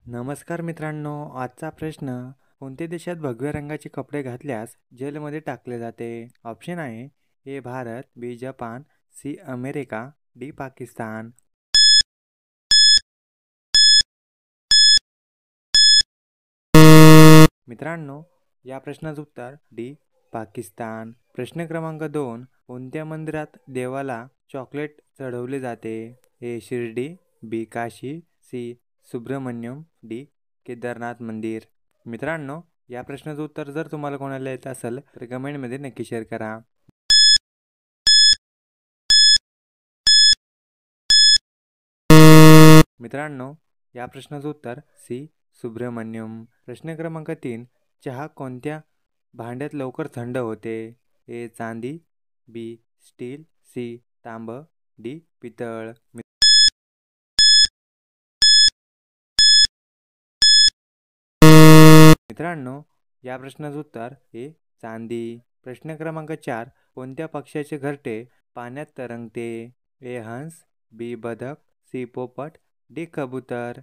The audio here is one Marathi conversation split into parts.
नमस्कार मित्रांनो, आजचा प्रश्न, कोणत्या देशात भगव्या रंगाचे कपडे घातल्यास जेलमध्ये टाकले जाते? ऑप्शन आहे A Bharat, B Japan, C America, D Pakistan. मित्रांनो, या प्रश्नाचं उत्तर डी पाकिस्तान. प्रश्न क्रमांक 2, कोणत्या मंदिरात देवाला चॉकलेट चढवले जाते? ए शिर्डी, बी काशी, सी सुब्रमण्यम, डी केदारनाथ मंदिर. मित्रांनो, या प्रश्नाचं उत्तर जर तुम्हाला कोणाला येत असेल तर कमेंटमध्ये नक्की शेअर करा. मित्रांनो, या प्रश्नाचं उत्तर सी सुब्रमण्यम. प्रश्न क्रमांक 3, चहा कोणत्या भांड्यात लवकर थंड होते? ए चांदी, बी स्टील, सी तांब, डी पितळ. मित्रांनो, या प्रश्नाचं उत्तर ए चांदी. प्रश्न क्रमांक 4, कोणत्या पक्ष्याचे घरटे पाण्यात तरंगते? ए हंस, बी बदक, सी पोपट, डी कबूतर.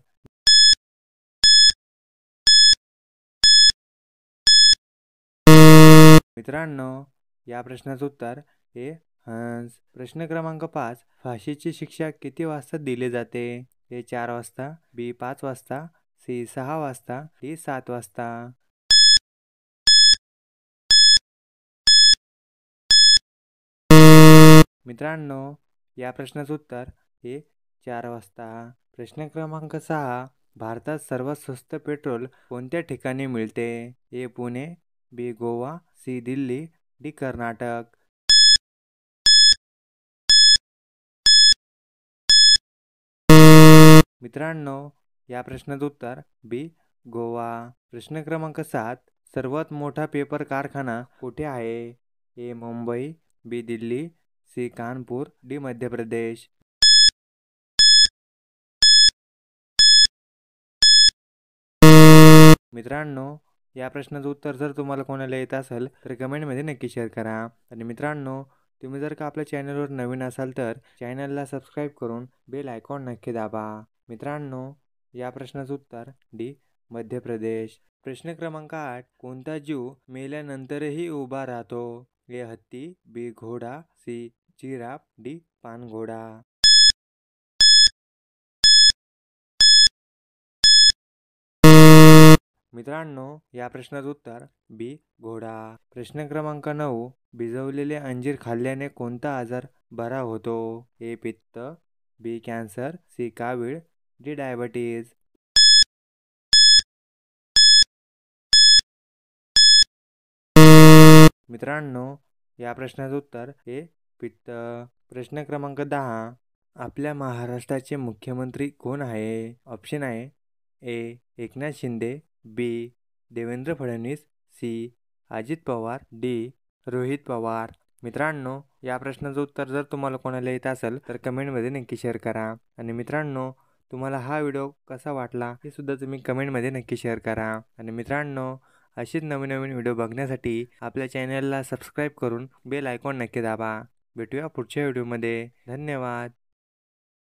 मित्रांनो, या प्रश्नाचं उत्तर ए हंस. प्रश्न क्रमांक 5, फाशीची शिक्षा किती वाजता दिली जाते? ए 4 वाजता, बी 5 वाजता, सी 6 वाजता, डी 7 वाजता. मित्रांनो, या प्रश्नाचं उत्तर हे 4 वाजता. प्रश्न क्रमांक 6, भारतात सर्वात स्वस्त पेट्रोल कोणत्या ठिकाणी मिळते? ए पुणे, बी गोवा, सी दिल्ली, डी कर्नाटक. मित्रांनो, या प्रश्नाचं उत्तर बी गोवा. प्रश्न क्रमांक 7, सर्वात मोठा पेपर कारखाना कुठे आहे? ए मुंबई, बी दिल्ली, सी कानपूर, डी मध्य प्रदेश. मित्रांनो, या प्रश्नाचं उत्तर जर तुम्हाला कोणाला येत असेल तर कमेंटमध्ये नक्की शेअर करा. आणि मित्रांनो, तुम्ही जर का आपल्या चॅनलवर नवीन असाल तर चॅनलला सबस्क्राईब करून बेल आयकॉन नक्की दाबा. मित्रांनो, या प्रश्नाचं उत्तर डी मध्य प्रदेश. प्रश्न क्रमांक 8, कोणता जीव मेल्यानंतरही उभा राहतो? ए हत्ती, बी घोडा, सी जिराफ, डी पानघोडा. मित्रांनो, या प्रश्नाचं उत्तर बी घोडा. प्रश्न क्रमांक 9, भिजवलेले अंजीर खाल्ल्याने कोणता आजार बरा होतो? ए पित्त, बी कॅन्सर, सी कावीळ, डी डायबिटीज. मित्रांनो, या प्रश्नाचं उत्तर ए पित्त. प्रश्न क्रमांक 10, आपल्या महाराष्ट्राचे मुख्यमंत्री कोण आहे? ऑप्शन आहे ए एकनाथ शिंदे, बी देवेंद्र फडणवीस, सी अजित पवार, डी रोहित पवार. मित्रांनो, या प्रश्नाचं उत्तर जर तुम्हाला कोणाला येत असेल तर कमेंटमध्ये नक्की शेअर करा. आणि मित्रांनो, तुम्हाला हा व्हिडिओ कसा वाटला हे सुद्धा तुम्ही कमेंटमध्ये नक्की शेअर करा. आणि मित्रांनो, अशीच नवीन नवीन व्हिडिओ बघण्यासाठी आपल्या चॅनलला सबस्क्राईब करून बेल आयकॉन नक्की दाबा. भेटूया पुढच्या व्हिडिओमध्ये. धन्यवाद.